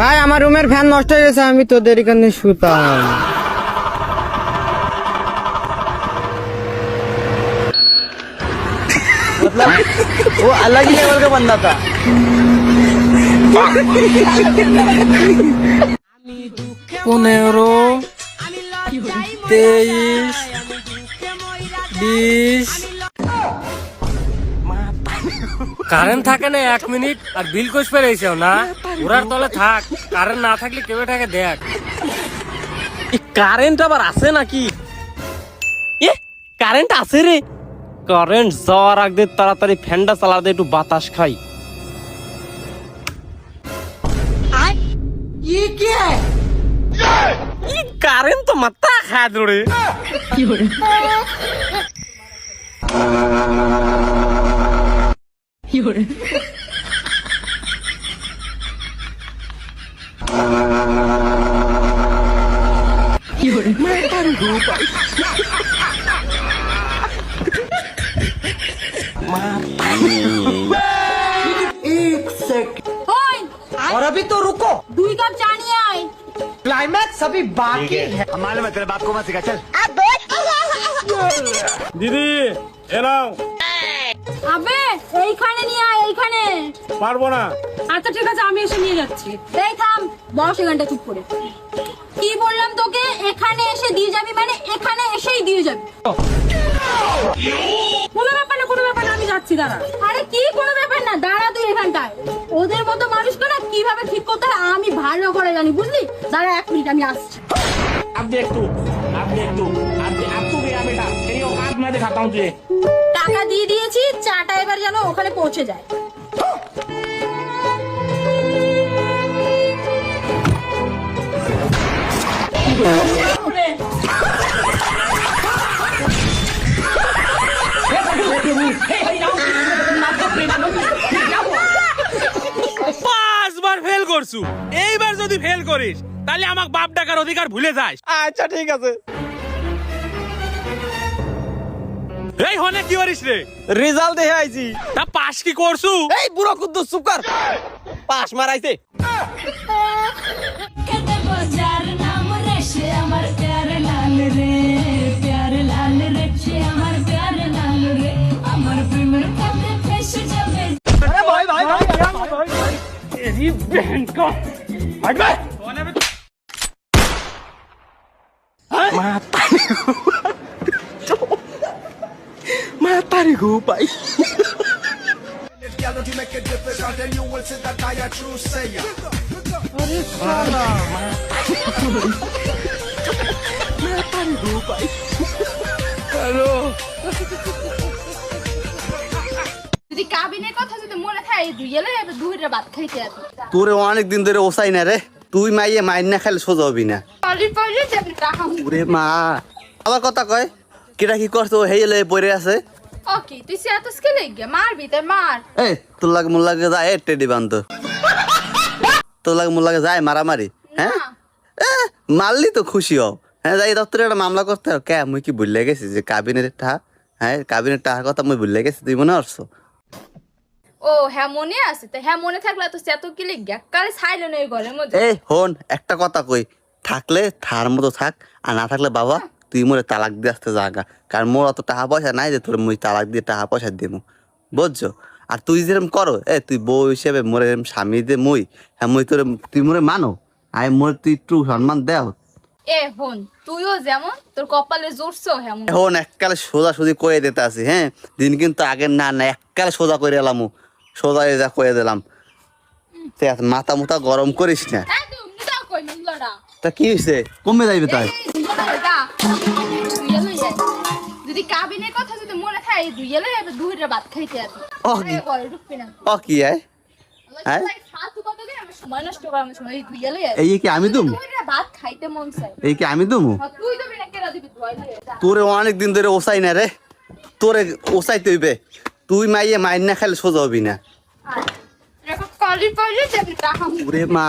ভাই আমার রুমের ফ্যান নষ্ট হয়ে গেছে, আমি তোদের এখানে শুতাম। मतलब वो अलग ही लेवल का बंदा था। 15, 23, 20। কারেন্ট থাকে না 1 মিনিট আর বিল কোষ পেরেছেও না, ওরার তলে থাক। কারেন্ট না থাকলে কেউ থাকে দেখ। কারেন্ট আবার আছে নাকি? এ কারেন্ট আছে রে। কারেন্ট যাওয়ার আগে তাড়াতাড়ি ফ্যানটা চালা দে, একটু বাতাস খাই। ये क्या है? কারেন্ট তো মাথা খা দৌড়ে। और अभी तो रुको, 2 কাপ চা নিয়ে আয়। क्लाइमैक्स अभी बाकी है। हमारे में तेरे बाप को मत सिखा, चल। দিদি এলাও, আবে এইখানে নিয়ে আয়, এইখানে। পারবো না। আচ্ছা ঠিক আছে, আমি এসে নিয়ে যাচ্ছি। এই থাম, বস এখানটা চুপ করে। কি বললাম তোকে, এখানে এসে দিয়ে যাবি মানে এখানে এসেই দিয়ে যাবি। কোনো ব্যাপার না, কোনো ব্যাপার না, আমি যাচ্ছি, দাঁড়া। আরে কি কোনো ব্যাপার না, দাঁড়া তুই এখানটায়। ওদের মতো মানুষকে না কিভাবে ঠিক করতে হয় আমি ভালো করে জানি, বুঝলি? দাঁড়া 1 মিনিট, আমি আসছি। अब देख तू, अब तू गया बेटा, तेरी औकात मैं दिखाता हूँ तुझे। টাকা দিয়ে দিয়েছি, চাটা এবার যেন ওখানে পৌঁছে যায়। পাঁচবার ফেল করছু, এইবার যদি ফেল করিস তাহলে আমাক বাপ ডাকার অধিকার ভুলে যাস। আচ্ছা ঠিক আছে। এই হনে কি করিস রে? রেজাল্ট দেখে আইছি। তা পাস কি করছু? এই বুড়ো কুদ্দুস চুপ কর। পাস মারাইছে। Mata gue pai. যদি কাবিনের কথা যদি মনে থাকে, দুইলে দুইটা ভাত খাইতে আসবি। তোরে অনেক দিন ধরে ওসাই না রে, তুই মাইয়ে মাইন না খাইলে সোজা হবি না। পালি পালি যাবি টাকা। ওরে মা, আবার কথা কয় কেটা কি করছো, হেলে পড়ে আছে। ওকে, তুই সেটা স্কেলে গিয়ে মারবি, তাই মার। এই তোর লাগে মোর লাগে যায় টেডি বান্ধ, তোর লাগে মোর লাগে যায় মারামারি। হ্যাঁ মারলি তো খুশি হও। হ্যাঁ যাই দপ্তরে একটা মামলা করতে হবে। কে মুই কি ভুলে গেছি যে কাবিনের টাকা, হ্যাঁ কাবিনের টাকার কথা মুই ভুলে গেছি, তুই মনে করছো? ও হ্যাঁ মনে আছে, তাই হ্যাঁ মনে থাকলে তো সেত কি লিখ কালে ছাইলে নেই ঘরের মধ্যে। এই হন একটা কথা কই, থাকলে থার মতো থাক, আর না থাকলে বাবা তুই মোরে তালাক দিয়ে আসতে জাগা। কারণ মোর অত টাকা পয়সা নাই যে তোর মুই তালাক দিয়ে টাকা পয়সা দিব, বুঝছো? আর তুই যেরকম করো, তুই বউ হিসেবে মোরে স্বামী দে মুই, হ্যাঁ মুই তোর, তুই মোরে মানো, আয় মোরে তুই একটু সম্মান দেও। এ হন, তুইও যেমন তোর কপালে জোরছো হেমন। এখন এককালে সোজা সুজি কয়ে দিতে আসি। হ্যাঁ দিন কিন্তু আগের না না, এককালে সোজা করে এলাম, সোজা যা কয়ে দিলাম। মাথা মুথা গরম করিস না। তা কি হয়েছে, কমে যাইবে তাই? যদি কাবিনের কথা যদি মনে থাকে, দুইলে দুইটা ভাত খাইতে আসবি। ও কি হ্যাঁ সময় নষ্ট করার সময় দুইলে এই কি আমি দুমু, ভাত খাইতে মন চাই। এই কি আমি দুমু? তুই তো বিনা কেরা দিবি ধুইলে। তোরে অনেক দিন ধরে ওসাই না রে, তোরে ওসাইতে হইবে। তুই মাইয়ে মাইন না খাইলে সোজা হবি না। কলি পড়লে যাবি টাকা। ওরে মা